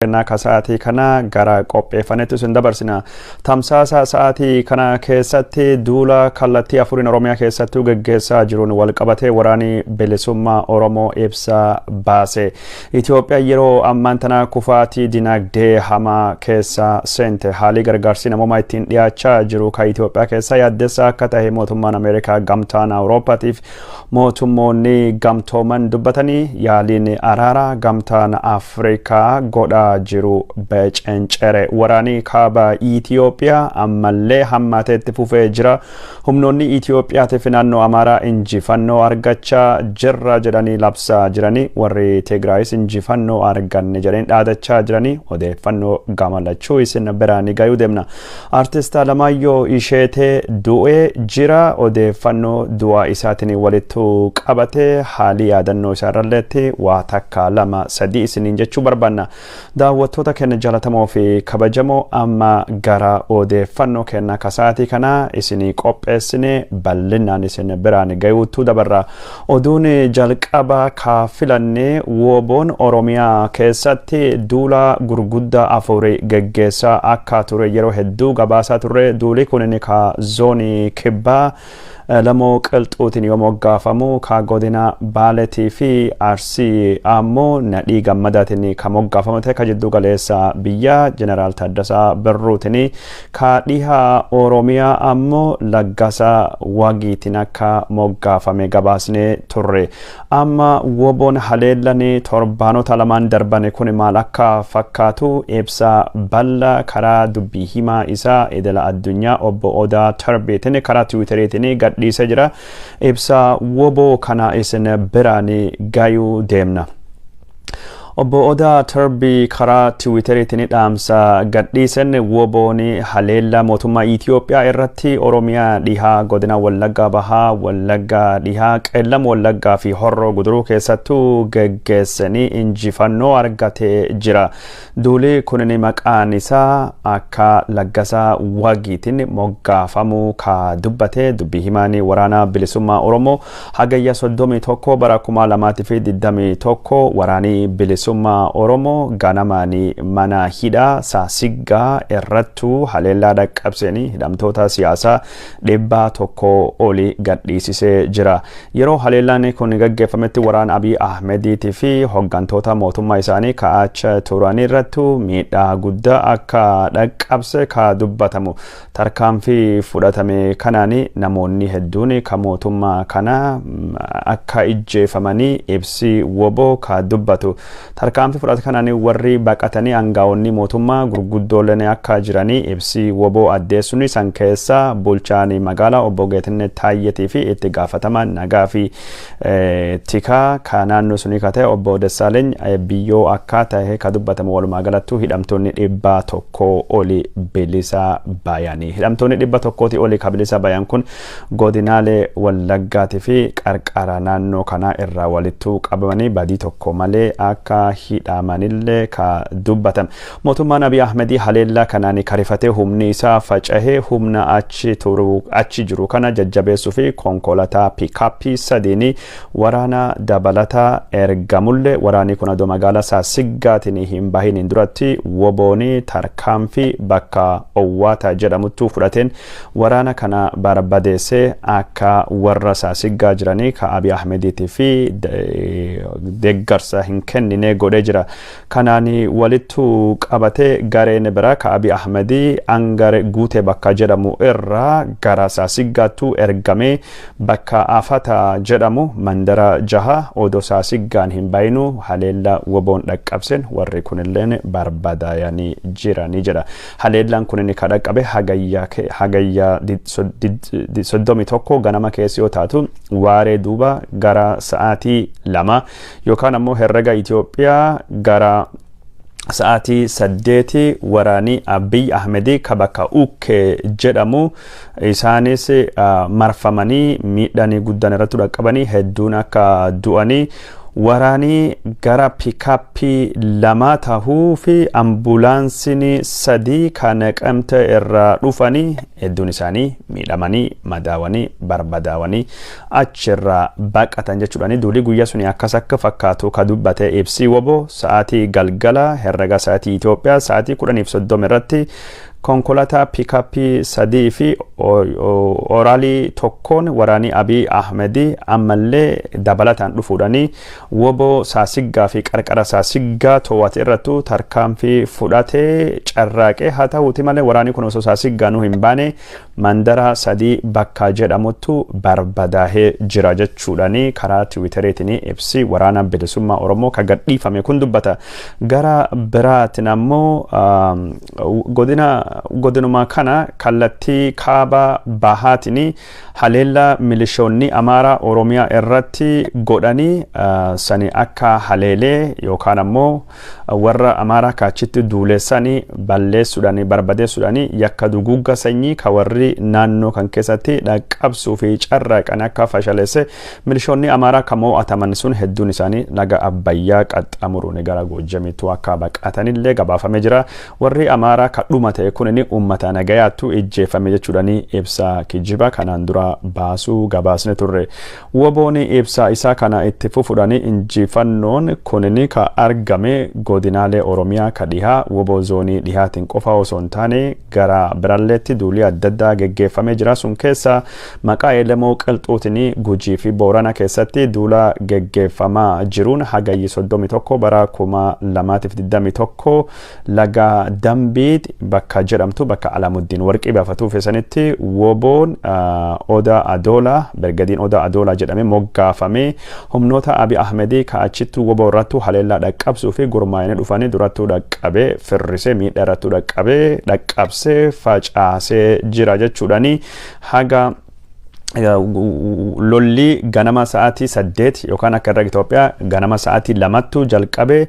Naka sa'aatii kana gara qopheeffanetti sun dabarsina. Tamsaasa sa'aatii kana keessatti duula kallattii afuriin Oromiyaa keessattuu gaggeessaa jiruun wal qabatee waraanni bilisummaa Oromoo ibsa baase. Itoophiyaa yeroo ammaan tana kufaatii dinagdee hamaa keessa seente haalli gargaarsi namoomaa ittiin dhiyaachaa jiru kan Itoophiyaa keessa yaaddessaa akka ta'e mootummaan Ameerikaa gamtaan Awuroopaatiif mootummoonni gamtooman dubbatanii yaaliin araara gamtaan Afrikaa godha jiru becencere waraanii kaaba Itoophiyaa ammallee hammaateetti fufee jira. Humnoonni Itoophiyaatiif naannoo Amaaraa injifannoo argachaa jirra jedhanii labsaa jiranii warri Tigraayis injifannoo arganne jedhanii dhaadachaa jiranii odeeffannoo gamalachuu isin biraanii gayuu deemna. Artist Alamaayyoo Isheetee du'ee jira. Odeeffannoo du'aa isaatiin walittu qabatee haalii yaadannoo isaarralleetti waa takka lama sadii isiniin jechuu barbaanna. Daawwattoota keenya jaalatamoo fi kabajamoo amma gara odeeffannoo keenya kasaatii kana isinii qopheessine bal'inaan isin biraan gayuutu dabarra. Oduun jalqaba ka filannee WBO'n Oromiyaa keessatti duula gurguddaa afurii gaggeessaa akka ture yeroo hedduu gabaasaa turre. Duuli kun ka zoonii kibbaa lamoo qilxuutiin yoo moggaafamu ka godina Baaleetii fi Arsii ammoo nadhii gammadaatiin ka moggaafamu ta'e ka jiddu galeessa biyya Jeneraal Taaddasaa Birruutiin ka dhiha Oromiyaa ammoo Laggasaa Wagiitiin akka moggaafame gabaasnee turre. Amma WBO'n haleellanii torbaanota lamaan darbane kun maal akka fakkaatu ibsa bal'aa karaa dubbii himaa isaa idila addunyaa obbo Odaa Tarbiitiin karaa Tiwiiteriitiin dhiisee jira. Ibsa WBO kana isin biraan gayuu deemna. Obbo Odaa Tarbii karaa Tiwiiteriitiin dhaamsa gadhiisen WBO'n haleellaa mootummaa Itoophiyaa irratti Oromiyaa dhihaa godina Wallaggaa Bahaa, Wallaggaa dhihaa, Qeellam Wallaggaa fi Horroo Guduruu keessattuu gaggeessanii injifannoo argatee jira. Duuli kun maqaan isaa akka Laggasaa Wagiitiin moggaafamu ka dubbate dubbii himaan waraana bilisummaa Oromoo hagayya 31 bara 2021 waraanii bilisummaa Oromoo ganamaanii mana hidhaa Saasiggaa irrattu haleellaa dhaqqabsanii hidhamtoota siyaasaa 100 oli gadhiisisee jira. Yeroo haleellaan kun gaggeeffametti waraana Abiy Ahmediitii fi hoggantoota mootummaa isaanii ka'acha turan irrattu miidhaa guddaa akka dhaqqabse ka dubbatamu. Tarkaanfii fudhatame kanaan namoonni hedduun ka mootummaa kana akka ijjeefamanii ibsi WBO ka dubbatu. Tarkaanfii fudhate kanaan warri baqatanii aangaa'onni mootummaa gurguddooleen akka jiranii ibsi WBO addeessuun san keessa bulchaan magaalaa obbo Geetinet Taayyetii fi itti gaafatamaan nagaa fi tikaa ka naannoo sunii ka ta'e obbo Dessaaleeny biyyoo akka ta'e ka dubbatamu walumaa galattuu hidhamtoonni 100 oli bilisa bayanii. Hidhamtoonni 100 oli ka bilisa bayan kun godinaalee Wallaggaatii fi qarqara naannoo kana irraa walittu qabamanii badii tokko malee akka hidhamanillee ka dubbatan. Mootummaan Abiy Ahmedii haleellaa kanaan karifatee humni isaa facahee humna achi jiru kana jajjabeessuu fi konkolaataa piikaappii sadiin waraana dabalataa ergamullee waraanni kun adoo magaalaa Saasiggaatiin hin bahin duratti WBO'n tarkaanfii bakka Owwaata jedhamutti fudhateen waraana kana barbadeessee akka warra Saasiggaa jiranii ka Abiy Ahmediitii fi deeggarsa hin kennine godhee jira. Kanaani walittu qabatee gareen bira ka Abiy Ahmedii angare guute bakka jedhamu irraa gara Saasiggaattu ergamee bakka Afata jedhamu mandara jaha odoo Saasiggaan hin bayinu haleellaa WBO'n dhaqqabseen warri kunilleen barbadaayanii jiranii jedha. Haleellaan kun ka dhaqqabe hagayya 31 ganama keessa yoo taatu waaree duuba gara sa'aatii 2 yookaan ammoo herrega Itoophiyaa gara sa'aatii 8 waraanii Abiy Ahmedii ka bakka Ukkee jedhamu isaanis marfamanii miidhanii guddaan irratti dhaqqabanii hedduun akka du'anii waraanii gara piikaappii lama tahuu fi ambulaansiin sadii kan Naqamtee irraa dhufanii hedduun isaanii miidhamanii madaawanii barbadaawanii achirraa baqatan jechuudhaani duuli guyyaa suni akka fakkaatu ka dubbate ibsii woboo sa'aatii galgala herrega sa'aatii Itoophiyaa sa'aatii 10:30 irratti konkolaataa piikaappii sadii fi oraalii tokkoon waraanii Abiy Ahmedii ammallee dabalataan dhufuudhaanii woboo Saasiggaa fi qarqara Saasiggaa to'ate irrattu tarkaanfii fudhatee carraaqee haa ta'uuti malee waraanii kun osoo Saasiggaa nu hin baane mandara sadii bakka jedhamuttu barbadaahee jira jechuudhaanii karaa tiwiitereetiin ibsi waraana bilisummaa Oromoo ka gadhiifame kun dubbata. Gara biraatiin ammoo godinuma kana kallattii kaaba bahaatini haleella milishoonni Amaaraa Oromiyaa irratti godhanii sani akka haleelee yookaan ammoo warra Amaaraa kaachitti duulessanii balleessuudhaanii barbadeessuudhaanii yakka duguugga sanyii ka warri naannoo kan keessatti dhaqqabsuu fi carraaqan akka fashaleesse milishoonni Amaaraa ka mo'ataman sun hedduun isaanii laga Abbayyaa qaxxaamuruun gara Goojjamiitu akka baqatanillee gabaafamee jira. Warri Amaaraa ka dhumate kunini ummata nagayaattu ijjeefame jechuudhaanii ibsa kijiba kanaan dura baasuu gabaasne turre. Wobooni ibsa isaa kana itti fufuudhaanii injifannoon kunini ka argame godinaalee Oromiyaa ka dhihaa woboo zoonii dhihaatiin qofa osoo hin taane gara biralleetti duulii adda addaa geggeeffamee jira. Sun keessa maqaa Elemoo Qilxuutiin Gujii fi Boorana keessatti duula geggeeffamaa jiruun hagayyi 31 bara 2021 laga Dambiit bakka jedhamtu bakka Alamuddin Warqii baafatuuf isanitti woboon Oda Adola Bergadiin Oda Adola jedhame moggaafame humnoota Abiy Ahmedii ka achittu woboo irrattu haleellaa dhaqqabsuu fi gurmaa'anii dhufanii durattuu dhaqqabee firrisee miidhaa irrattuu dhaqqabsee facaasee jira jechuudhaanii haga lolli ganama sa'aatii 8 yookaan akka irra Itoophiyaa ganama sa'aatii 2 jalqabe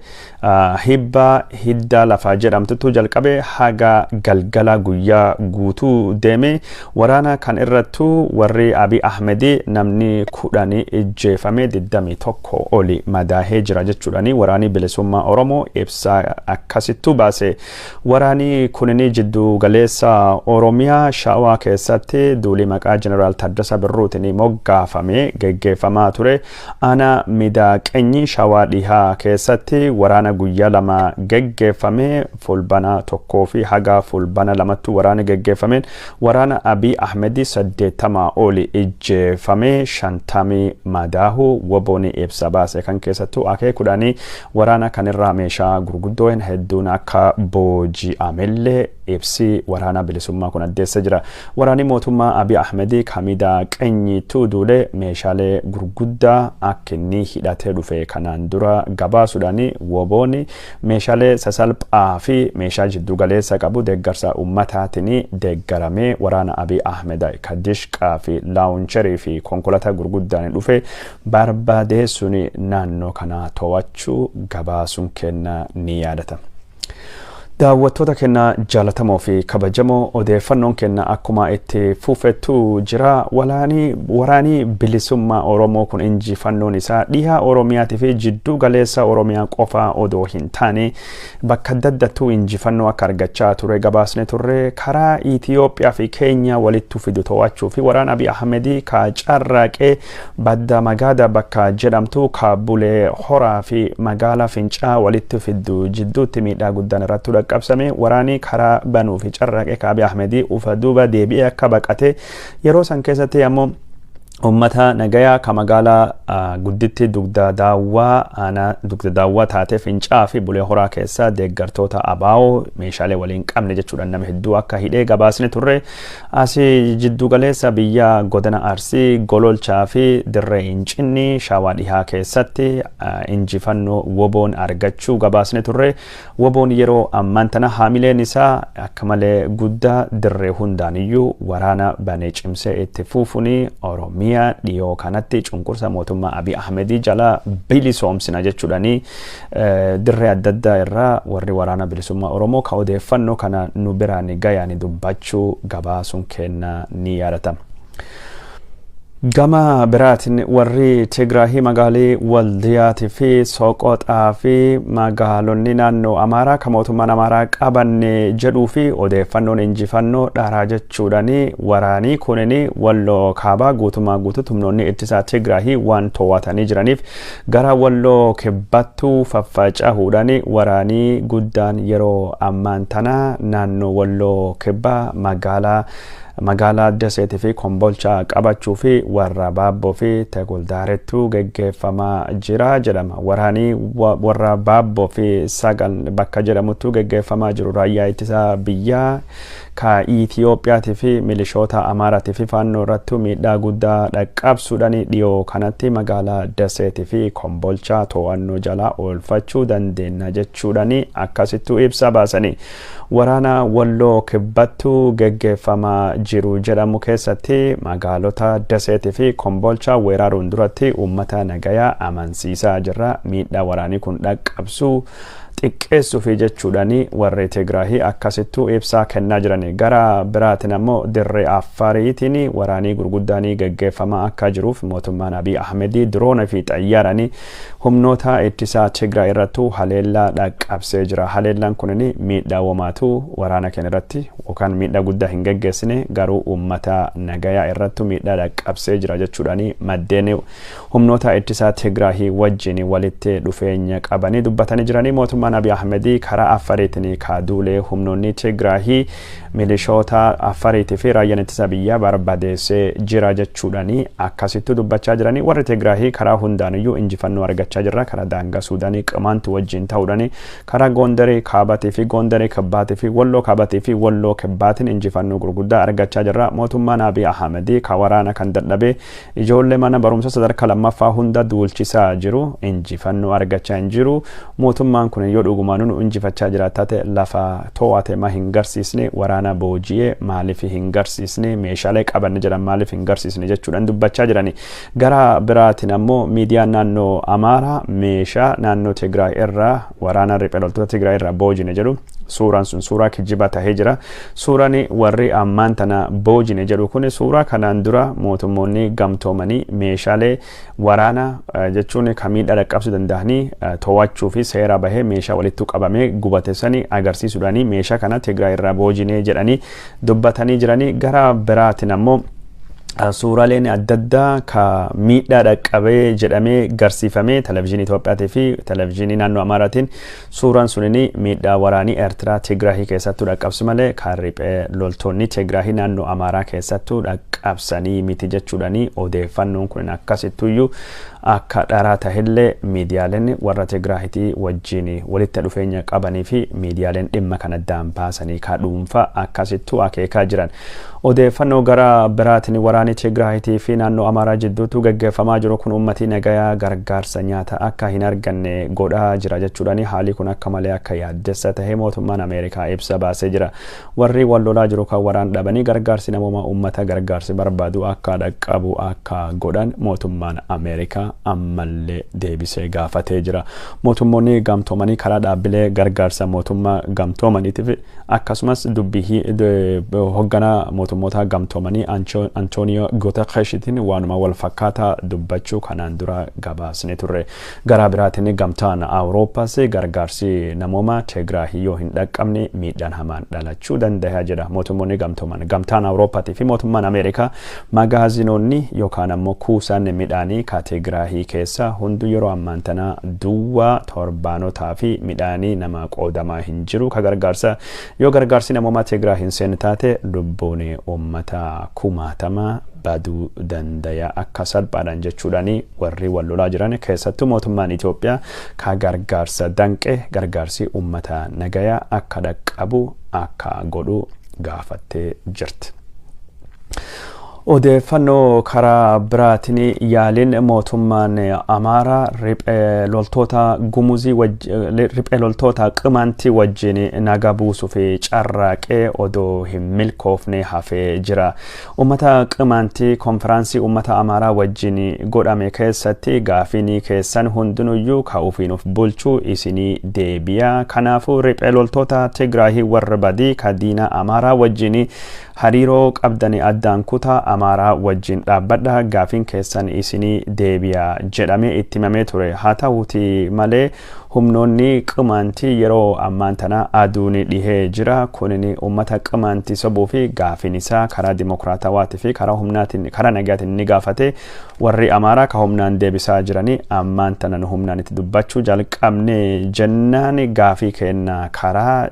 hibba hidda lafaa jedhamtutu jalqabe haga galgala guyyaa guutuu deeme waraana kan irrattu warri Abiy Ahmedii namni 10 ijjeefame 21 oli madaahee jira jechuudhaanii waraanii bilisummaa Oromoo ibsa akkasittu baase. Waraanii kunini jiddu galeessa Oromiyaa Shawaa keessatti duulii maqaa Jeneraal Taddasa Birruutiin moggaafame geggeeffamaa ture. Ana midaaqenyi Shawaa dhihaa keessatti waraana guyyaa lama geggeeffame fulbana tokkoo fi haga fulbana lamattu waraana geggeeffameen waraana Abiy Ahmedii 80 oli ijjeefame 50 madaahu wobooni ibsa baase kan keessattu akeekuudhaanii waraana kanirraa meeshaa gurguddoon hedduun akka booji'amellee ibsi waraana bilisummaa kun addeessa jira. Waraani mootummaa Abiy Ahmedii kamida qenyitu duule meeshaalee gurguddaa akka inni hidhatee dhufe kanaan dura gabaasuudhaanii wobooni meeshaalee sasalphaa fi meeshaa jiddu galeessa qabu deeggarsa ummataatiin deeggaramee waraana Abiy Ahmed kadishqaa fi laawuncherii fi konkolaataa gurguddaan dhufe barbaadeessuun naannoo kana to'achuu gabaasuun kenna ni yaadata. daawwattoota kenna jaalatamoo fi kabajamoo odeeffannoon kenna akkuma itti fufetu jira. waraanii bilisummaa Oromoo kun injifannoon isaa dhihaa Oromiyaati fi jiddu galeessa Oromiyaa qofa odoo hin taane bakka daddattuu injifannoo akka argachaa ture gabaasne turre. karaa Itiyoophiyaa fi Keenya walitti fidu to'achuu fi waraana Abiy Ahmedii ka carraaqee badda magaada bakka jedhamtu Kaabulee Horaa fi magaala Fincaa walitti fidu jidduutti miidhaa guddaan irratti qabsame waraanii karaa banuu fi carraaqee Abiy Ahmedii ufa duuba deebi'ee akka baqate yeroo san keessatti ammoo ummata nagayaa ka magaala gudditti dugda daawwaa taate Fincaa fi Bulee Horaa keessa deeggartoota abaa'oo meeshaalee waliin qabne jechuudhaan nama hedduu akka hidhee gabaasne turre. Asii jiddu galeessa biyya godina Arsii Gololchaa fi Dirree Hincinni Shawaa dhihaa keessatti injifannoo woboon argachuu gabaasne turre. Woboon yeroo ammaan tana haamileen isaa akka malee guddaa dirree hundaaniyyuu waraana banee cimsee itti fuufuni Oromiyaa dhiyoo kanatti cunqursa mootummaa Abiy Ahmedii jala bilisoomsina jechuudhaanii dirree adda addaa irraa warri waraana bilisummaa Oromoo ka odeeffannoo kana nu biraan gayaan dubbachuu gabaasuun kenna ni yaadatama. Gama biraatiin warri Tigraahii magaalii Waldiyaatii fi Soqoxaa fi magaalonni naannoo Amaaraa kan mootummaan Amaaraa qabanne jedhuu fi odeeffannoon injifannoo dhaaraa jechuudhaani waraanii kunini Walloo kaabaa guutumaa guutuutti humnoonni ittisaa Tigraahii waan to'atanii jiraniif gara Walloo kibbattuu faffaca'uudhaani waraanii guddaan yeroo ammaan tana naannoo Walloo kibbaa magaalaa Daseetii fi Kombolchaa qabachuu fi warra Baabboo fi Teguldaarettuu geggeeffamaa jira jedhama. Waraanii warra Baabboo fi Sagal bakka jedhamuttuu geggeeffamaa jiru. Raayyaa ittisaa biyyaa ka Itiyoophiyaatii fi milishoota Amaaraatii fi Faannoo irratti miidhaa guddaa dhaqqabsuudhaan dhiyoo kanatti magaalaa Daseetii fi Kombolchaa to'annoo jala oolfachuu dandeenya jechuudhaan akkasittuu ibsa baasanii. Waraana Walloo kibbattuu geggeeffamaa jiru jedhamu keessatti magaalota Daseetii fi Kombolchaa weeraruun duratti uummata nagayaa amansiisaa jirra. Miidhaa waraanii kun dhaqqabsuu xiqqeessuu fi jechuudhaani warri Tigraahii akkasittuu ibsaa kennaa jirani. Gara biraatiin ammoo dirree Affaariitiin waraanii gurguddaanii geggeeffamaa akka jiruuf mootummaan Abiy Ahmedii diroona fi xayyaaranii humnoota ittisaa Tigraay irrattuu haleellaa dhaqqabsee jira. Haleellaan kunini miidhaa womaatu waraana keenya irratti yookaan miidhaa guddaa hin geggeessine garuu uummata nagayaa irrattuu miidhaa dhaqqabsee jira jechuudhaani maddeen humnoota ittisaa Tigraahii wajjin walitti dhufeenya qabanii dubbatanii jiranii. Mootummaan Abiy Ahmedii karaa Affaariitiin kaaduulee humnoonni Tigraahii milishoota Affaariitii fi raayyaan ittisa biyyaa barbadeessee jira jechuudhaani akkasittuu dubbachaa jiranii. Warri Tigraahii karaa hundaaniyyuu injifannoo argachaa jirra. Karaa daangaa Suudaanii Qimaantii wajjin ta'uudhaani karaa Gondaree Kaabaatii fi Gondaree Kibbaatii fi Walloo Kaabaatii fi Walloo Kibbaatiin injifannoo gurguddaa argachaa jirra. Mootummaan Abiy Ahmedii ka waraana kan dadhabee ijoollee mana barumsa sadarkaa lammaffaa hunda duulchisaa jiru. Injifannoo argachaa hin jiru. Mootummaan kun yoo dhugumaan injifachaa jiraata ta'e lafa to'ate ma hin garsiisne waraana booji'ee maaliif hin garsiisne meeshaalee qabanne jedhan maaliif hin garsiisne jechuudhaan dubbachaa jirani. Gara biraatiin ammoo miidiyaan naannoo Amaaraa meeshaa naannoo Tigraay irraa waraana riphee loltoota Tigraay irraa boojine jedhu suuraan sun suuraa kijibaa tahee jira. Suuraan warri ammaan tana boojine jedhu kun suuraa kanaan dura mootummoonni gamtoomanii meeshaalee waraana jechuun kan miidhaa dhaqqabsuu danda'anii to'achuu fi seera bahee meeshaa walitti qabamee gubate sanii agarsiisuudhaani meeshaa kana Tigraay irraa boojine jedhanii dubbatanii jiranii. Gara biraatiin ammoo suuraaleen adda addaa ka miidhaa dhaqqabee jedhamee garsiifamee televezyiinii Itoophiyaatii fi televezyiinii naannoo Amaaraatiin suuraan sunini miidhaa waraanii Eertiraa Tigraahii keessattuu dhaqqabsu malee kan riphee loltoonni Tigraahii naannoo Amaaraa keessattuu dhaqqabsanii miti jechuudhaani odeeffannoon kun akkasittuyyuu akka dharaa tahillee miidiyaaleen warra Tigraahitii wajjin walitti dhufeenya qabanii fi miidiyaaleen dhimma kana addaan baasanii ka dhuunfaa akkasittuu akeekaa jiran. Odeeffannoo gara biraatiin waraanii Tigraahitii fi naannoo Amaaraa jidduutu gaggeeffamaa jiru kun uummatii nagayaa gargaarsa nyaata akka hin arganne godhaa jira jechuudhaani haalli kun akka malee akka yaaddessa tahee mootummaan Ameerikaa ibsa baasee jira. Warri wal lolaa jiru kan waraan dhabanii gargaarsi namoomaa uummata gargaarsi barbaadu akka dhaqqabu akka godhan mootummaan Ameerikaa ammallee deebisee gaafatee jira. Mootummoonni gamtoomanii karaa dhaabbilee gargaarsa mootummaa gamtoomaniitiif akkasumas dubbii hoogganaa mootummoota gamtoomanii Antonio Guterreshitiin waanuma wal fakkaataa dubbachuu kanaan dura gabaasne turre. Gara biraatiin gamtaan Awurooppaas gargaarsi namoomaa Tigraahii yoo hin dhaqqabne miidhaan hamaan dhalachuu danda'a jedha. Mootummoonni gamtooman gamtaan Awurooppaatii fi mootummaan Ameerikaa magaazinoonni yookaan ammoo kuusaan midhaanii ka Tigraahii keessa hundu yeroo ammaan tana duwwaa torbaanotaa fi midhaanii nama qoodamaa hin jiru. Ka gargaarsa yoo gargaarsi namoomaa Tigraahii hin seenne taate lubbuun uummata kumaatama baduu danda'a akka salphaadhaan jechuudhaani warri wal lolaa jiran keessattuu mootummaan Itoophiyaa ka gargaarsa danqe gargaarsi uummata nagayaa akka dhaqqabu akka godhu gaafattee jirti. Odeeffannoo karaa biraatiin yaaliin mootummaan Amaaraa riphee loltoota Gumuzii riphee loltoota Qimaantii wajjin naga buusuu fi carraaqee odoo hin milkoofne hafee jira. Uummata Qimaantii konfiraansii uummata Amaaraa wajjin godhame keessatti gaafiin keessan hundinuyyuu ka ufiin of bulchuu isinii deebi'a. Kanaafuu riphee loltoota Tigraahii warra badii ka diina Amaaraa wajjin hariiroo qabdanii addaan kutaa amaaraa wajjin dhaabbadha gaafiin keessan isinii deebi'a jedhamee itti himamee ture. Haa ta'uuti malee humnoonni qimaantii yeroo ammaan tana aduun dhihee jira. Kunin uummata qimaantii sobuu fi gaafiin isaa karaa dimokiraatawaatii fi karaa humnaatiin karaa nagaatiin ni gaafate. Warri amaaraa ka humnaan deebisaa jiranii ammaan tana nu humnaan itti dubbachuu jalqabne jennaan gaafii kenna karaa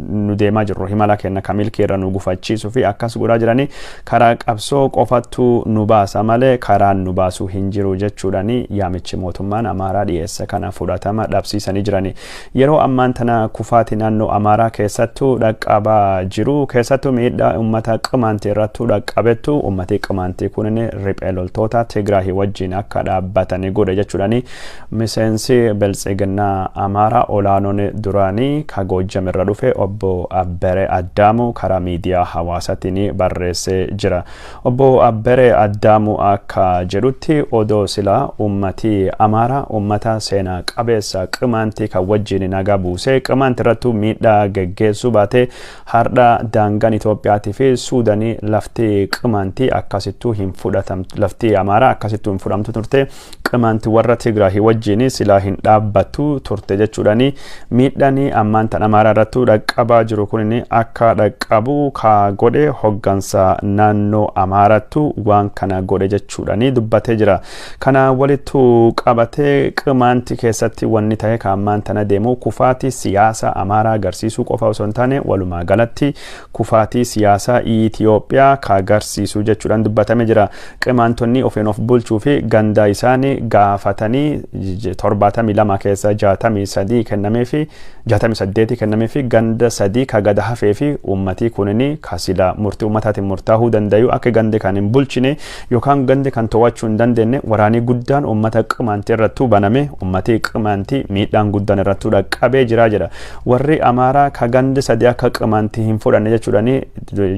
nu deemaa jirru himala kenna kamilkii irra nu gufachiisuu fi akkas godhaa jiranii karaa qabsoo qofattu nu baasa malee karaan nu baasuu hin jiru jechuudhani yaamichi mootummaan amaaraa dhiyeessa kana fudhatama dhabsiisanii jiranii. Yeroo ammaan tana kufaati naannoo amaaraa keessattuu dhaqqabaa jiru. Keessattuu miidhaa uummata qimaantii irrattuu dhaqqabettu uummati qimaantii kunin riphee loltoota Tigraahii wajjin akka dhaabbatanii godhe jechuudhani miseensi Biltsiginnaa amaaraa olaanoon duraanii ka Goojjam irra dhufe obbo Abbere Addaamu karaa miidiyaa hawaasaatiin barreessee jira. Obbo Abbere Addaamu akka jedhutti odoo silaa uummati amaaraa uummata seenaa qabeessa qimaantii kan wajjin nagaa buusee qimaantii irrattuu miidhaa geggeessuu baate hardha daangaan Itoophiyaatii fi Suudaanii lafti qimaantii akkasittuu hin fudhatamtu lafti amaaraa akkasittuu hin fudhamtu turte qimaantii warra Tigraahii wajjin silaa hin dhaabbattu turte jechuudhani miidhanii ammaan tan amaaraa irrattuu dhaqqabaa jiru kunin akka dhaqqabu ka godhe hoggansa naannoo amaarattu waan kana godhe jechuudhani dubbatee jira. Kana walittu qabatee qimaantii keessatti wanni ta'e ka ammaan tana deemu kufaatii siyaasa amaaraa agarsiisuu qofa osoo hin taane walumaa galatti kufaatii siyaasa Itoophiyaa ka agarsiisuu jechuudhaan dubbatame jira. Qimaantonni ofiin of bulchuu fi ganda isaanii gaafatanii 72 keessa 63 kennamee fi 68 kennamee fi ganda 3 ka gada hafee fi uummatii kunini ka sila murtii uummataatiin murtaa'uu danda'u akka gandi kan hin bulchine yookaan gandi kan to'achuu hin dandeenye waraanii guddaan uummata qimaantii irrattuu baname uummatii qimaantii miidhaan guddaan irrattuu dhaqqabee jira jedha. Warri amaaraa ka gandi 3 akka qimaantii hin fudhanne jechuudhani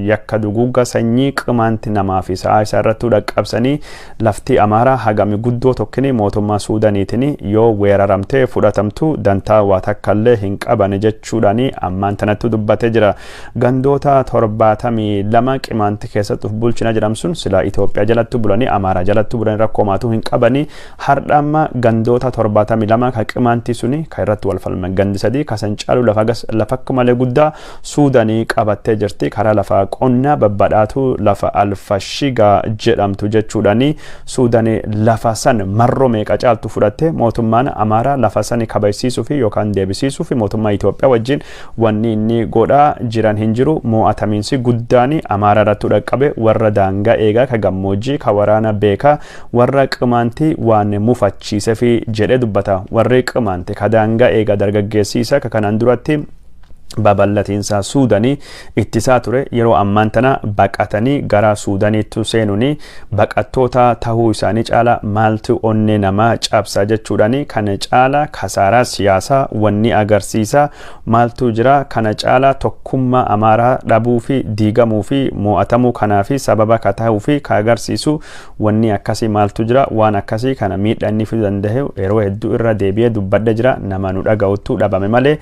yakka duguugga sanyii qimaantii namaa fi sa'aa isaa irrattuu dhaqqabsanii lafti amaaraa hagami guddoo tokkini mootummaa Suudaaniitiin yoo weeraramtee fudhatamtu dantaa waa takkallee hin qaban jechuudhani ammaan tanatti dubbatee jira. Gandoota 72 qimaantii keessatti bulchina jedhamsun sila Itoophiyaa jalatti bulanii amaaraa jalatti bulanii rakkoo maatuu hin qabani. Hardha amma gandoota 72 ka qimaantii suni ka irratti wal falman gandi 3 ka san caalu lafa akka malee guddaa Suudaanii qabattee jirti. Karaa lafa qonnaa babbadhaatu lafa Alfashigaa jedhamtu jechuudhani Suudaanii lafa san marroo meeqa caaltu fudhatte mootummaan amaaraa lafa san kabajsiisuu fi yookaan deebisiisuu fi mootummaa Itoophiyaa wajjin wanni inni godhaa jiran hin jiru. Mo'atamiinsi guddaani amaaraa irratti dhaqqabe warra daangaa eegaa ka gammoojjii ka waraana beekaa warra qimaantii waan mufachiise fi jedhee dubbata. Warri qimaantii ka daangaa eegaa dargaggeessiisa ka kanaan duratti babal'atiinsa Suudaanii ittisaa ture yeroo ammaan tana baqatanii gara Suudaaniitti seenuuni baqattoota tahuu isaanii caala maaltu onnee namaa cabsa jechuudhani kana caala kasaaraa siyaasaa wanni agarsiisa maaltu jira kana caala tokkummaa amaaraa dhabuu fi diigamuu fi mo'atamuu kanaa fi sababa ka tahuu fi ka agarsiisu wanni akkasii maaltu jira waan akkasii kana miidhaa inni fiduu danda'e yeroo hedduu irra deebi'ee dubbadhe jira nama nu dhaga'utu dhabame malee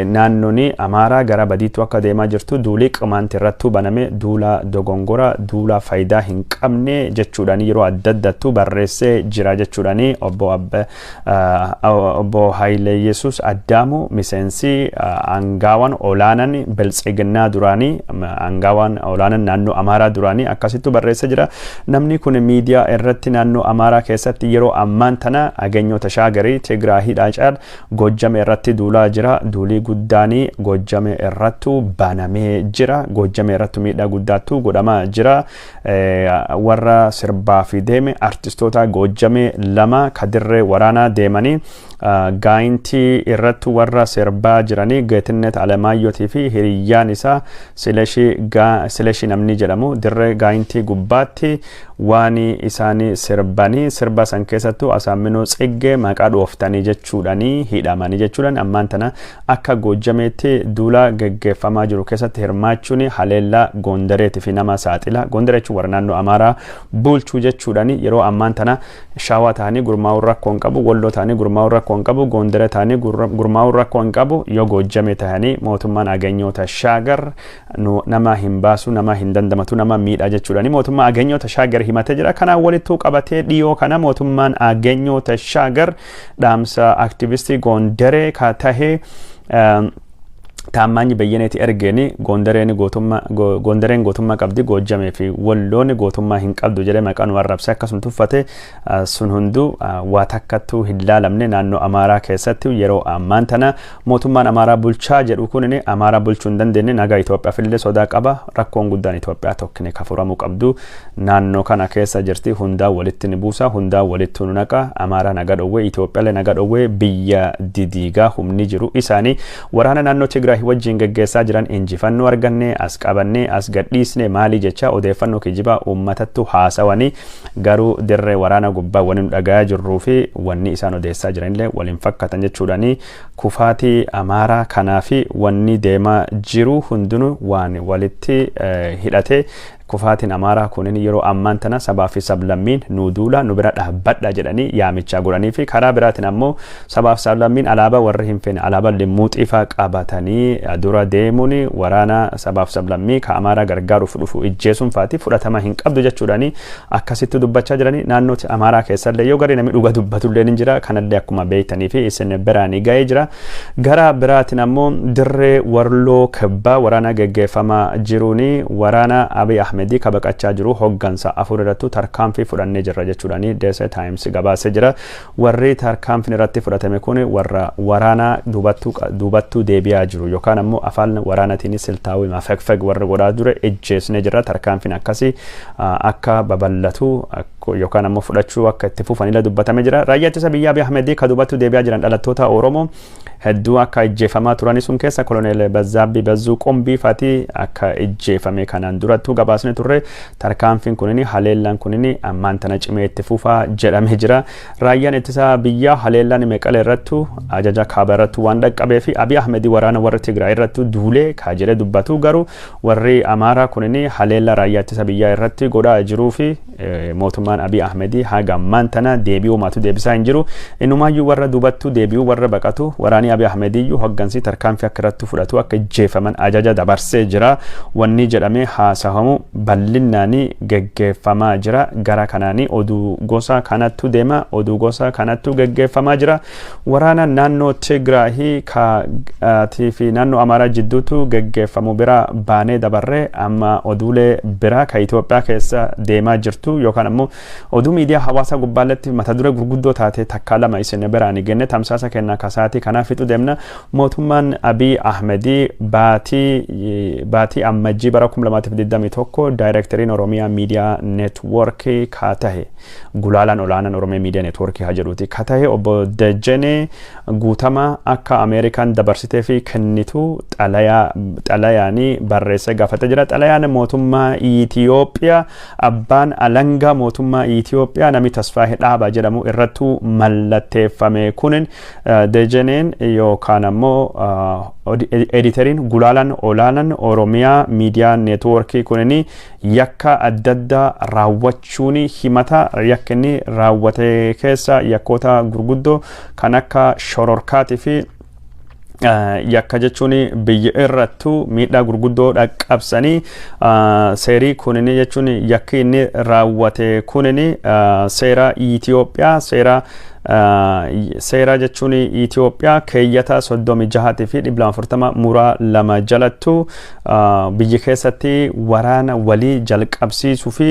naannoo amaaraa gara badiitu akka deemaa jirtu duulii qimaantii irrattuu baname duula dogongora duula faayidaa hin qabne jechuudhaan yeroo adda addaattu barreessee jira jechuudhaan obbo Haile Yesus Addaamu miseensi angaawan olaanan Biltsiginnaa duraanii angaawan olaanan naannoo amaaraa duraanii akkasittu barreessee jira. Namni kun miidiyaa irratti naannoo amaaraa keessatti yeroo ammaan tana ageenyota shaagarii Tigraahiidhaa caal Goojjam irratti duulaa jira. Duulii guddaanii Goojjam irrattu banamee jira. Goojjam irrattu miidhaa guddaattu godhamaa jira. Warra sirbaa fi deeme artistoota Goojjam lama kadirree waraanaa deemanii gaayintii irrattu warra sirbaa jiranii Geetnet Alamaayyootii fi hiriyyaan isaa Sileshi namni jedhamu dirree gaayintii gubbaatti waan isaanii sirbanii sirba san keessattuu Asaaminoo Tsiggee maqaa dhooftanii jechuudhanii hidhamanii jechuudhaan ammaan tana akka Goojjameetti duula geggeeffamaa jiru keessatti hirmaachuun haleellaa Gondareetii fi nama saaxila. Gondaree jechuun warra naannoo Amaaraa bulchuu jechuudhanii yeroo ammaan tana Shawaa ta'anii gurmaa'uu rakkoon qabu Walloo ta'anii gurmaa'uu rakkoo hin qabu Gondare ta'anii gurmaa'uu rakkoo hin qabu yoo Goojjame ta'anii mootummaan Ageenyoo Tashaagar nama hin baasu nama hin dandamatu nama miidha jechuudhaani mootummaa Ageenyoo Tashaagar himatee jira. Kanaan walittuu qabatee dhiyoo kana mootummaan Ageenyoo Tashaagar dhaamsa aktivistii Gondare ka tahee Taammanyi Bayyaneeti ergeeni Gondareen gootummaa qabdi Goojjamee fi Walloon gootummaa hin qabdu jedhee maqaan warraabsee akkasuma tuffate sun hunduu waa takkattuu hin laalamne naannoo Amaaraa keessatti yeroo ammaan tana mootummaan Amaaraa bulchaa jedhu kun Amaaraa bulchuu hin dandeenye nagaa Itoophiyaaf illee sodaa qaba rakkoon guddaan Itoophiyaa tokkine kafuramuu qabdu naannoo kana keessa jirti hundaa walitti ni buusa hundaa walitti nu naqa Amaaraa nagaa dhowwee Itoophiyaalee nagaa dhowwee biyya didiigaa humni jiru isaanii waraana naannoo Tigraay wajjin gaggeessaa jiran injifannoo arganne as qabannee as gadhiisne maalii jecha odeeffannoo kijibaa uummatattu haasawanii garuu dirree waraana gubbaa waliin dhagayaa jirruu fi wanni isaan odeessaa jiranillee waliin fakkaatan jechuudhaani kufaatii Amaaraa kanaa fi wanni deemaa jiru hundinuu waan walitti hidhatee kufaatiin Amaaraa kunin yeroo ammaan tana sabaa fi sablammiin nu duula nu bira dhaabbadha jedhanii yaamichaa godhanii fi karaa biraatiin ammoo sabaa fi sablammiin alaabaa warri hin feene alaabaa limmuuxiifaa qabatanii dura deemuun waraana sabaa fi sablammii ka Amaaraa gargaaruuf dhufu ijjeesuun faati fudhatama hin qabdu jechuudhaani akkasitti dubbachaa jiranii naannoo Amaaraa keessallee yoo garii namni dhuga dubbatullee ni jira kanallee akkuma beeytanii fi isin biraanii ga'ee jira. Gara biraatiin ammoo dirree Warloo Kibbaa waraana gaggeeffamaa jiruuni waraana Abiy Ahmedii kabaqachaa jiru hoggansa afur irratti tarkaanfii fudhannee jirra jechuudhaani Desert Times gabaasee jira. Warri tarkaanfiin irratti fudhatame kun warra waraana duubattuu deebi'aa jiru yookaan ammoo afaan waraanaatiin siltaawii mafekfeg warra godhaa dure ejjeesnee jirra tarkaanfiin akkasii akka babal'atu yookaan ammoo fudhachuu akka itti fufanillee dubbatame jira. Raayyaa ittisa biyyaa Abiy Ahmedii ka duubattuu deebi'aa jiran dhalattoota Oromoo hedduu akka ijjeefamaa turani sun keessa koloneel Bazaabbii Bazzuu Qombii faati akka ijjeefame kanaan durattuu gabaasne turre tarkaanfiin kunini haleellaan kunini ammaan tana cimee itti fufaa jedhamee jira. Raayyaan ittisa biyyaa haleellaan Meqalee irrattu ajaja kaaba irrattu waan dhaqqabee fi Abiy Ahmedii waraana warra Tigraay irrattu duulee ka jedhe dubbatu garuu warri Amaaraa kunini haleellaa raayyaa ittisa biyyaa irratti godhaa jiruu fi mootummaan Abiy Ahmedii haga ammaan tana deebi'uu maatu deebisaa hin jiru. Innumaayyuu warra duubattuu deebi'uu warra baqatu waraani Abiy Ahmediyyuu hoggansii tarkaanfii akka irratti fudhatu akka ijjeefaman ajaja dabarsee jira. Wanni jedhamee haasawamu bal'innaanii gaggeeffamaa jira. Gara kanaanii oduu gosa kanattu deema oduu gosa kanattu gaggeeffamaa jira. Waraana naannoo Tigraay fi naannoo Amaaraa jidduutu gaggeeffamu bira baanee dabarree amma oduulee bira ka Itoophiyaa keessa deemaa jirtu yookaan ammoo oduu miidiyaa hawaasaa gubbaalletti mata duree gurguddoo taate takkaa lama isin biraan genne tamsaasa kennaa kasaati kanaaf fixu deemna. Mootummaan Abiy Ahmedii baatii ammajjii bara 2021 daayireekteriin Oromiyaa Miidiyaa Neetwoorkii ka tahe gulaalaan olaanaan Oromiyaa Miidiyaa Neetwoorkii haa jedhuuti ka tahe obbo Dejjenee Guutamaa akka Ameerikaan dabarsitee fi kennitu xalayaanii barreessee gaafatee jira. Xalayaan mootummaa Itiyoophiyaa abbaan alangaa mootummaa Itiyoophiyaa namni Tasfaayee Dhaabaa jedhamu irrattu mallatteeffame kunin Dejjeneen yookaan ammoo editeriin gulaalaan olaanaan Oromiyaa Miidiyaa Neetwoorkii kunini yakka adda addaa raawwachuun himata yakkinni raawwate keessa yakkoota gurguddoo kan akka shororkaatii fi yakka jechuun biyya irrattu miidhaa gurguddoo dhaqqabsanii seerii kunini jechuun yakki inni raawwate kunini seera Itiyoophiyaa seera jechuun Itiyoophiyaa keeyyata 36 fi 240 muraa 2 jalattu biyya keessatti waraana walii jalqabsiisuu fi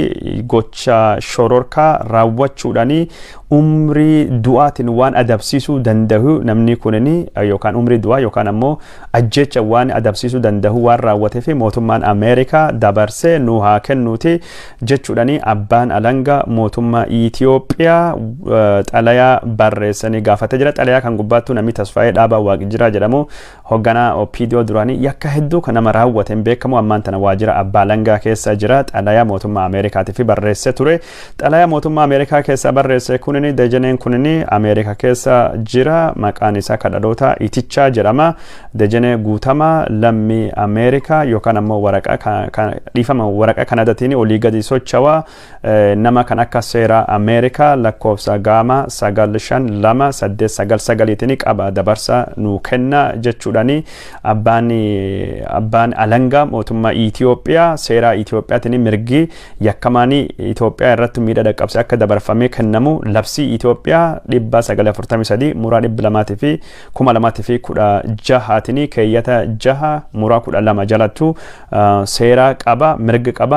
gocha shororkaa raawwachuudhaanii umrii du'aatiin waan adabsiisuu danda'u namni kunini yookaan umrii du'aa yookaan ammoo ajjecha waan adabsiisuu danda'u waan raawwatee fi mootummaan Ameerikaa dabarsee nu haa kennuuti jechuudhaanii abbaan alangaa mootummaa Itiyoophiyaa xalayaa barreessanii gaafatee jira. Xalayaa kan gubbaattu namni Tasfaayee Dhaabaa Waaqjiraa jedhamu hoogganaa OPDO duraanii yakka hedduu kan nama raawwateen beekamu ammaan tana waajjira abbaa alangaa keessa jira. Xalayaa mootummaa Ameerikaatiif barreessee ture. Xalayaa mootummaa Ameerikaa keessa barreesse kunini Dejeneen kunini Ameerikaa keessa jira. Maqaan isaa kadhaloota Itichaa jedhama. Dejenee Guutamaa lammii Ameerikaa yookaan ammoo waraqaa dhiifama waraqaa Kanadaatiin olii gadi socho'aa nama kan akka seera Ameerikaa lakkoofsa gaama 95289 qaba dabarsa nu kenna jechuudhaani abbaan alangaa mootummaa Itoophiyaa seera Itoophiyaatiin mirgi yakkamaanii Itoophiyaa irratti miidhaa dhaqqabse akka dabarfamee kennamu labsii Itoophiyaa 943 muraa 200 fi 2016 keeyyata 6 muraa 12 jalattu seera qaba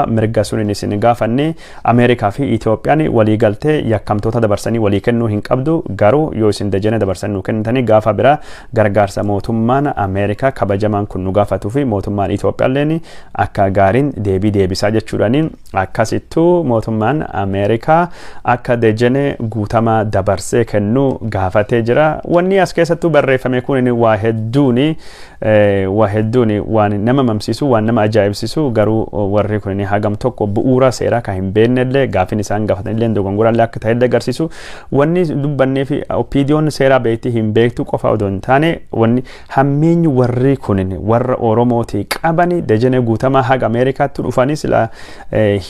mirga sunin isin gaafanne Ameerikaa fi Itoophiyaan walii galtee yakkamtoota dabarsanii walii kennuu hin qabdu garuu yoo isin Dejenee dabarsanii nu kennitanii gaafa bira gargaarsa mootummaan Ameerikaa kabajamaan kun nu gaafatu fi mootummaan Itoophiyaalleen akka gaariin deebisaa jechuudhaani akkasittuu mootummaan Ameerikaa akka Dejenee Guutamaa dabarsee kennu gaafatee jira. Wanni as keessattuu barreeffame kun waa hedduun waan nama mamsiisu waan nama ajaa'ibsiisu garuu warri kun hagam tokko bu'uura seeraa kan hin beeknellee gaafin isaan gaafatanillee dogongoraallee akka ta'ellee agarsiisu wanni dubbannee fi OPDO'n seeraa beektii hin beektu qofa odoo hin taane wanni hammeenyi warri kun warra Oromooti qabani Dejenee Guutamaa haga Ameerikaatti dhufanii sila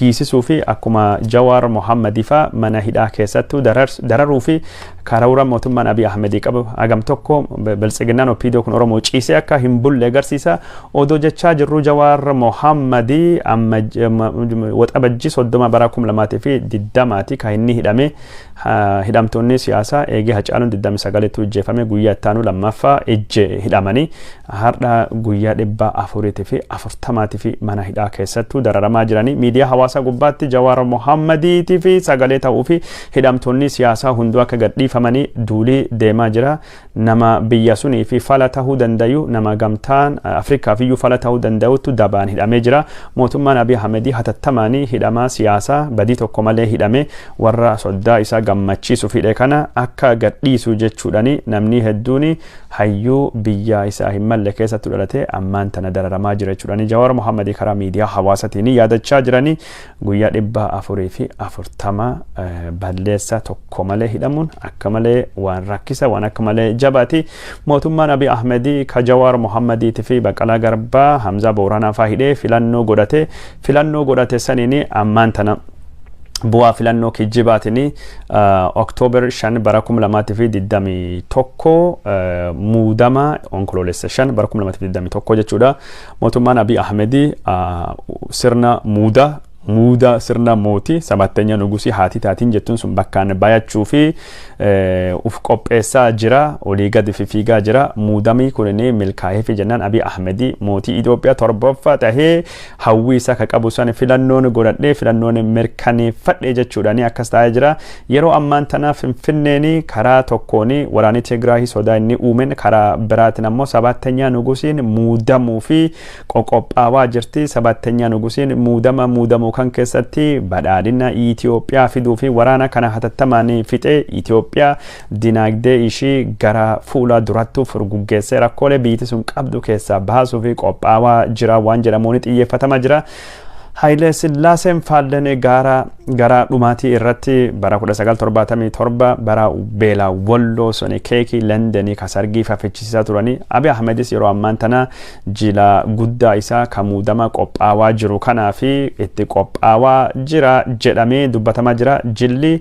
hiisisuu fi akkuma Jawaar Mohammadii faa mana hidhaa keessattuu dararuu fi karoora mootummaan Abiy Ahmedii qabu hagam tokko biltsiginnaan OPDO kun Oromoo ciisee akka hin bulle agarsiisa. Odoo jechaa jirru Jawaar Mohammadii amma waxabajjii 30 bara 2020 kan inni hidhame hidhamtoonni siyaasaa eegee Hacaaluun 29tti ijjeefame guyyaa ittaanu lammaffaa hidhamanii har'a guyyaa 440 fi mana hidhaa keessattuu dararamaa jiranii miidiyaa hawaasaa gubbaatti Jawaar Mohammadiitii fi sagalee ta'uu fi hidhamtoonni siyaasaa hunduu akka gadhiifamanii duulii deemaa jira. Nama biyya sunii fi fala ta'uu dandayu nama gamtaan Afrikaa fi fala ta'uu danda'utu dabaan hidhamee jira. Mootummaan Abiy Ahmedii hatattamaanii hidhamaa siyaasaa badii tokko malee hidhame warra soddaa isaa gammachiisu fidhe kana akka gadhiisu jechuudhaani namni hedduun hayyuu biyya isaa hin malle keessatti dhalate ammaan tana dararamaa jira jechuudhaani Jawaar Mohammadii karaa miidiyaa hawaasaatiin yaadachaa jiranii guyyaa 440 balleessa tokko malee hidhamuun akka malee waan rakkisa waan akka malee jabaati. Mootummaan Abiy Ahmedii ka Jawaar Mohammadiitii fi Baqqalaa Garbaa Hamza Booranaa faa hidhee filannoo godhate saniin ammaan tana bu'aa filannoo kijibaatiin Oktoobar 5 bara 2021 muudama onkoloolessa 5 bara 2021 jechuudha. Mootummaan Abiy Ahmedii sirna sirna mootii sabattanya nugusii haati taatiin jettuun sun bakkaan bayachuu fi uf qopheessaa jira olii gadi fiigaa jira. Muudamii kunini milkaa'ee fi jennaan Abiy Ahmedii mootii Itoophiyaa torbaffaa tahee hawwii isaa ka qabu san filannoon godhadhee filannoon mirkaneeffadhee jechuudhaani akkas taa'ee jira. Yeroo ammaan tana Finfinneeni karaa tokkooni waraanni Tigraay sodaa inni uumen karaa biraatiin ammoo sabattanya nugusiin muudamuu fi qoqophaawaa jirti. Sabattanya nugusiin muudamuu kan keessatti badhaadhina Itoophiyaa fiduu fi waraana kana hatattamaan fixee Itoophiyaa dinagdee ishii gara fuula durattuu furguggeessee rakkoolee biyyi sun qabdu keessaa baasuu fi qophaawaa jira waan jedhamuun xiyyeeffatamaa jira. Haile Sillaaseen faalleen gara dhumaatii irratti bara 1977 bara beela Walloo sone keekii Londonii kasargii fafichisiisaa turanii Abiy Ahmedis yeroo ammaan tana jila guddaa isaa kan muudama qophaawaa jiru kanaa fi itti qophaawaa jira jedhamee dubbatamaa jira. Jilli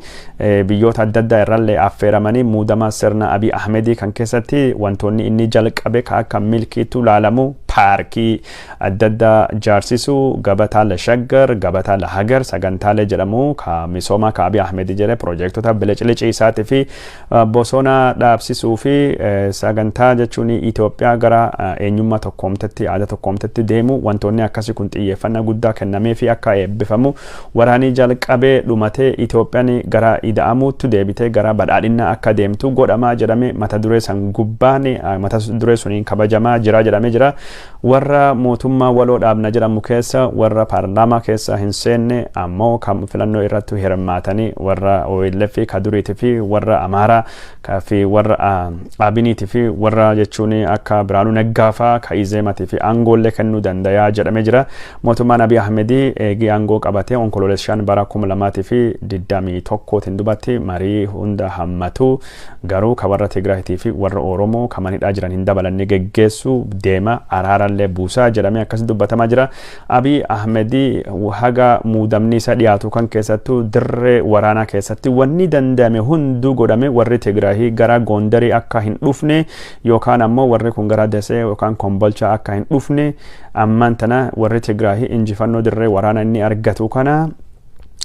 biyyoota adda addaa irrallee affeeramanii muudama sirna Abiy Ahmedii kan keessatti wantoonni inni jalqabe akka milkiitu laalamu paarkii adda addaa jaarsisuu gabataa Shaggar gabataa Hagar sagantaalee jedhamu ka misooma ka Abiy Ahmed jedhe projektoota bilicilici isaati fi bosona dhaabsisuu fi sagantaa jechuun Itoophiyaa gara eenyummaa tokkoomtetti aadaa tokkoomtetti deemu wantoonni akkasii kun xiyyeeffannaa guddaa kennamee fi akka eebbifamu waraanii jalqabee dhumatee Itoophiyaan gara ida'amuutti deebitee gara badhaadhina akka deemtu godhamaa jedhame mata duree san gubbaan mata duree suniin kabajamaa jira jedhamee jira. warra mootummaa waloo dhaabna jedhamu keessa warra paarlaamaa keessa hin seenne ammoo kan filannoo irratti hirmaatanii warra OLF ka duriitii fi warra Amaaraa fi warra Abiniitii fi warra jechuun akka Biraanuu Naggaafaa ka Izeematii fi aangoollee kennuu dandayaa jedhamee jira. Mootummaan Abiy Ahmed eegee aangoo qabatee onkolooleshaan bara 2021tiin dubatti marii hunda hammatu garuu ka warra Tigraayitii fi warra Oromoo ka manidhaa jiran hin dabalanne geggeessu deema araarallee buusaa jedhamee akkasi dubbatamaa jira. Abiy Ahmed haga muudamni isa dhiyaatu kan keessattuu dirree waraanaa keessatti wanni danda'ame hunduu godhame warri Tigraayii gara Gondarii akka hin dhufne yookaan ammoo warri kun gara Desee yookaan Kombolcha akka hin dhufne ammaan tana warri Tigraayii injifannoo dirree waraanaa inni argatu kana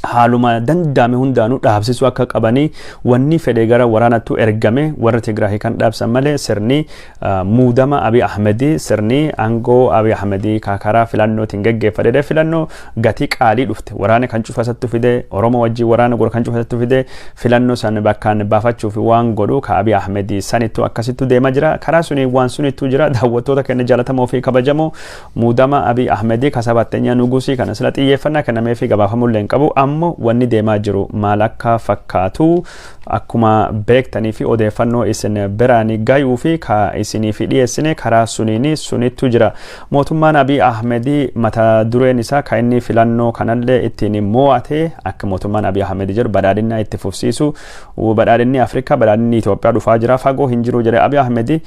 haaluma danda'ame hundaanuu dhaabsisuu akka qabanii wanni fedhe gara waraanattu ergame warra Tigraayii kan dhaabsan malee sirni muudama Abiy Ahmed sirni aangoo Abiy Ahmed karaa filannootiin geggeeffate filannoo gatii qaalii dhufte waraana kan cufasattu fide Oromoo wajjin waraana gora kan cufasattu fide filannoo san bakkaan baafachuuf waan godhu ka Abiy Ahmed sanittu akkasittu deema jira karaa suni waan sunittu jira daawwattoota kenna jaalatamoo fi kabajamoo muudama Abiy Ahmed kasabattenya nugusii kana sila xiyyeeffannaa kennamee fi gabaafamullee qabu ammoo wanni deemaa jiru maal akka fakkaatu akkuma beektanii fi odeeffannoo isin biraanii gayuu fi ka isinii fi dhiyeessine karaa sunittu jira. Mootummaan Abiy Ahmed mata dureen isaa ka inni filannoo kanallee ittiin mo'ate akka mootummaan Abiy Ahmed jedhu badhaadhinaa itti fufsiisu badhaadhinni Afrikaa badhaadhinni Itoophiyaa dhufaa jira fagoo hin jiru jedhe Abiy Ahmed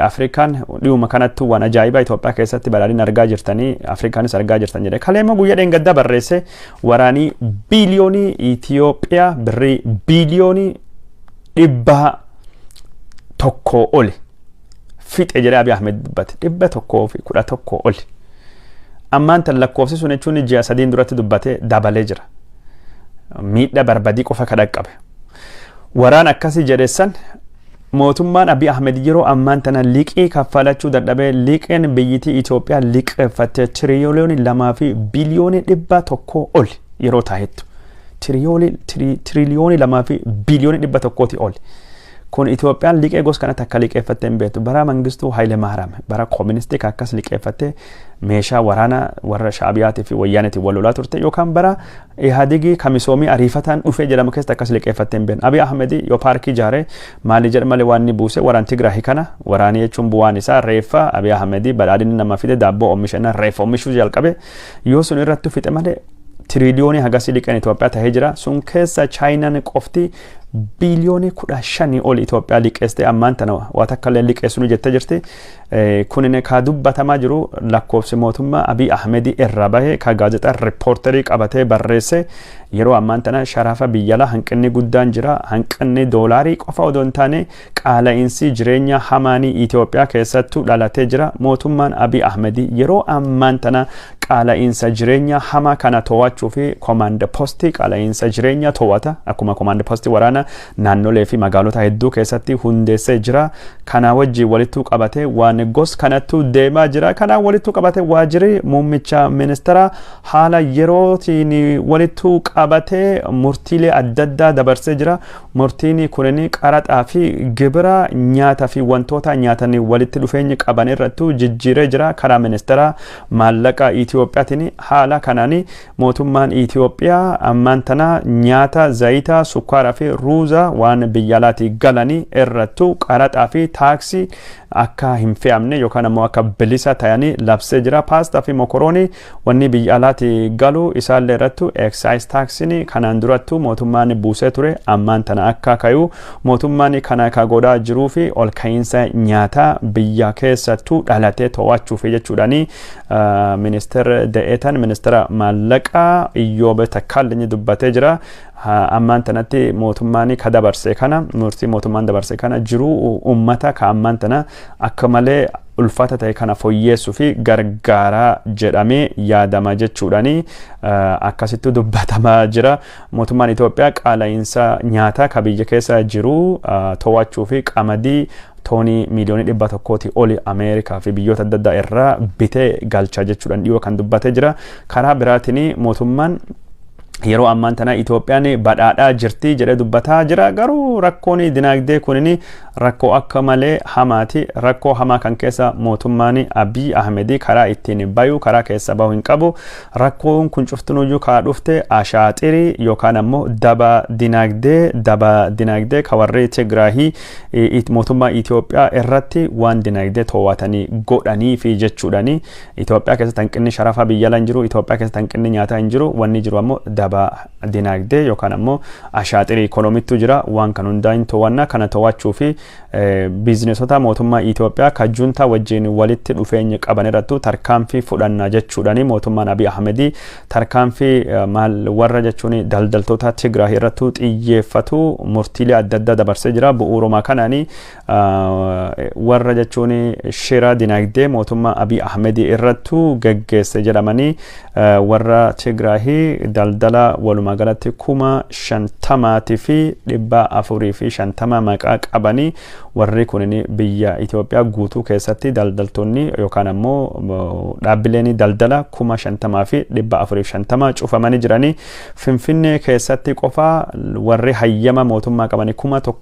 Afrikaan dhiyuma kanattu waan ajaa'ibaa Itoophiyaa keessatti badhaadhina argaa jirtanii Afrikaanis argaa jirtan jedhe kaleema guyyaa dheengaddaa barreesse waraanii biliyoonii Itoophiyaa birrii biliyoonii 100 oli fixe jedhe Abiy Ahmed dubbate 111 oli ammaan tan lakkoofsi sun jechuun ji'a 3 duratti dubbate dabalee jira miidhaa barbadii qofa kadhaqqabe waraan akkasii jedheessan mootummaan Abiy Ahmed yeroo ammaan tana liqii kaffalachuu dadhabee liqeen biyyittii Itoophiyaa liqeeffatte tiriliyoonii 2 fi biliyoonii 100 oli yeroo taahettu tiriliyoonii 2 fi biliyoonii 100 oli kun Itoophiyaan liqee gos kanatti akka liqeeffatte hin beektu bara Mangistuu Haile Maariyaam bara kooministii akkas liqeeffatte meeshaa waraana warra Shaabiyaatii fi Wayyaaniitiin wal lolaa turte yookaan bara Ihaadigii kamisoomii ariifataan dhufee jedhamu keessatti akkas liqeeffatte hin beeknu Abiy Ahmed yoo paarkii ijaare maali jedhu malee waan inni buuse waraan Tigraahii kana waraanii jechuun bu'aan isaa reeffa Abiy Ahmed badhaadhinni nama fide daabboo oomishanna reeffa oomishuu jalqabe yoo sun irratti fixe malee tiriliyoonii hagasii liqeen Itoophiyaa tahee jira sun keessa Chaayinaan qofti biliyoonii 15 ol Itoophiyaa liqeeste ammaan tana waan akka liqeessuu jette jirti kunin ka dubbatamaa jiru lakkoofsi mootummaa Abiy Ahmed irra bahe ka gaazexaa riippoortarii qabatee barreesse yeroo ammaan tana sharafa biyyala hanqinni guddaan jira hanqinni doolaarii qofa odoo hin taane qaala'insi jireenya hamaanii Itoophiyaa keessattuu dhalatee jira mootummaan Abiy Ahmed yeroo ammaan tana qaala'insa jireenya hamaa kana to'achuu fi komaand postii qaala'insa jireenya to'ata akkuma komaand postii waraana naannolee fi magaalota hedduu keessatti hundeessee jira kana wajjii walittuu qabatee waan gos kanattu deemaa jira kana walittuu qabatee waajjirri muummicha ministeera haala yerootiin walittuu qabatee murtiilee adda addaa dabarsee jira murtiin kunni qaraxaa fi gibira nyaata fi wantoota nyaatanii walitti dhufeenyi qaban irratti jijjiiree jira karaa ministeera maallaqa Itoophiyaatiin haala kanaanii mootummaan Itoophiyaa ammaan tana nyaata zayita sukkaaraa fi ruuza waan biyyalaati galanii irratti qaraxaa fi taaksii akka hin fe'amne yookaan ammoo akka bilisa ta'anii labsee jira paastaa fi mokoroonii wanni biyyalaati galu isaallee irratti excise taxini kanaan durattu mootummaan buusee ture ammaan tana akka kayu mootummaan kana ka godhaa jiruu fi ol ka'iinsa nyaata biyya keessattuu dhalatee to'achuuf jechuudhaani ministeera deetan ministeera maallaqaa Iyyoob Takkaallee dubbatee jira ammaan tanatti mootummaan ka dabarse kana murtii mootummaan dabarse kana jiru ummata ka ammaan tana akka malee ulfaata ta'e kana fooyyeessuu fi gargaaraa jedhamee yaadama jechuudhaani akkasittuu dubbatamaa jira mootummaan Itoophiyaa qaala'insa nyaata ka biyya keessa jiru to'achuu fi qamadii toonii miliyoonii 100 oli Ameerikaa fi biyyoota adda addaa irraa bitee galcha jechuudhaan dhiyoo kan dubbatee jira karaa biraatiin mootummaan yeroo ammaan tana Itoophiyaan badhaadhaa jirti jedhe dubbataa jira garuu rakkoon dinagdee kunini rakkoo akka malee hamaati. Rakkoo hamaa kan keessa mootummaan Abiy Ahmed karaa ittiin bayu karaa keessa bahu hin qabu. Rakkoon kun cuftunuyyuu kaa dhufte ashaaxirii yookaan ammoo daba dinagdee ka warri Tigraahii mootummaa Itoophiyaa irratti waan dinagdee to'atanii godhanii fi jechuudhani. Itoophiyaa keessatti hanqinni sharafa biyya lan jiru, Itoophiyaa keessatti hanqinni nyaataa hin jiru, wanni jiru ammoo daba dinagdee yookaan ammoo ashaaxirii ikoonomiitu jira. Waan kan hundaa'in to'annaa kana to'achuu fi biizinesota mootummaa Itoophiyaa ka juntaa wajjin walitti dhufeenya qaban irrattu tarkaanfii fudhannaa jechuudhani. Mootummaan Abiy Ahmed tarkaanfii maal warra jechuun daldaltoota Tigraahii irrattu xiyyeeffatu murtiilee adda addaa dabarsee jira. Bu'uuruma kanaani warra jechuun shira dinagdee mootummaa Abiy Ahmed irrattu gaggeesse jedhamanii warra Tigraahii daldala walumaa galatti 50,450 maqaa qabanii warri kunin biyya Itoophiyaa guutuu keessatti daldaltoonni yookaan ammoo dhaabbileen daldala 50,450 cufamanii jiranii. Finfinnee keessatti qofa warri hayyama mootummaa qabanii 1,000